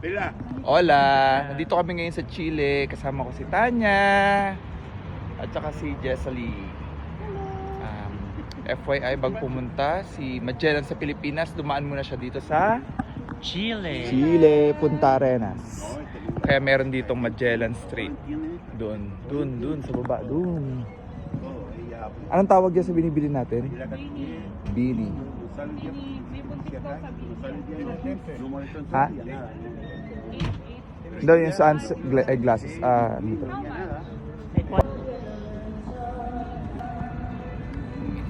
Hola! Nandito kami ngayon sa Chile. Kasama ko si Tanya at saka si Jesselie. FYI, bago pumunta si Magellan sa Pilipinas, dumaan muna siya dito sa Chile, Punta Arenas. Kaya meron ditong Magellan Street. Doon sa baba, doon. Anong tawag dyan sa binibili natin? Bini. May buntis daw sa Bini. Ha? Daw yung saan glasses. Dito.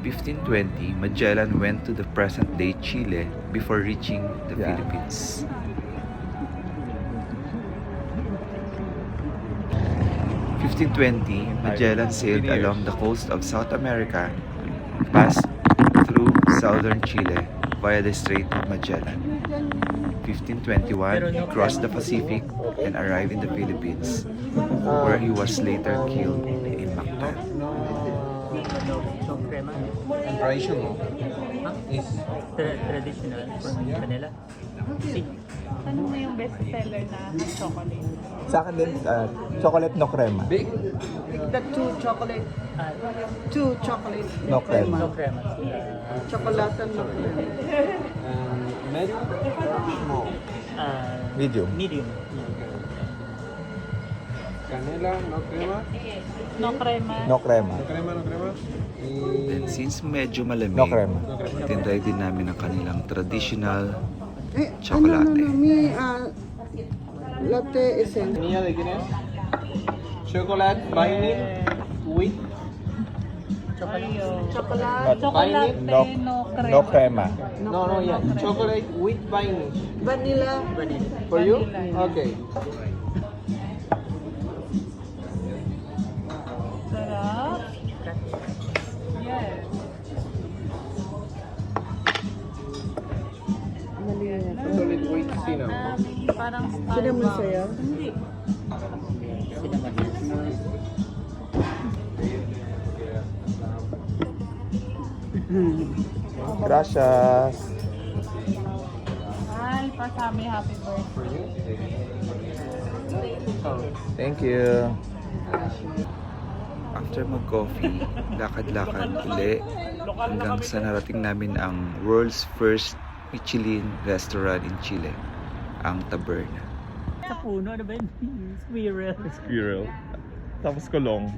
1520, Magellan went to the present-day Chile before reaching the Philippines. In 1520, Magellan sailed along the coast of South America, passed through southern Chile via the Strait of Magellan. 1521, he crossed the Pacific and arrived in the Philippines, where he was later killed in Mactan. And traditional is Traditional from Manila. Ano mo yung best seller na chocolate? Sa akin din, chocolate no crema. big. The two chocolate No crema. No crema. chocolate no crema. Medium small. Medium. Medium. Canela, no crema. No crema. No crema. No crema, no crema. Then since medyo malamig, No crema. tinry din namin ang kanilang traditional Chocolate. chocolate. Me, latte essence. ¿Niña de quién es? Chocolate, vanilla, with Chocolate. Chocolate. Chocolate, No- no crema. No crema. no, yeah, chocolate with vanilla. Vanilla. For you? Vanilla. Okay. Sarap. Yes. Chocolate with cinnamon. Parang Cinnamon Starbucks. sa'yo? Hindi. Gracias. Ay, pasabi happy birthday. Thank you. After mag-coffee, lakad-lakad uli hanggang sa narating namin ang world's first Michelin restaurant in Chile, ang Taberna. Sa puno, ano ba yun? Squirrel. Squirrel. Tapos kulong.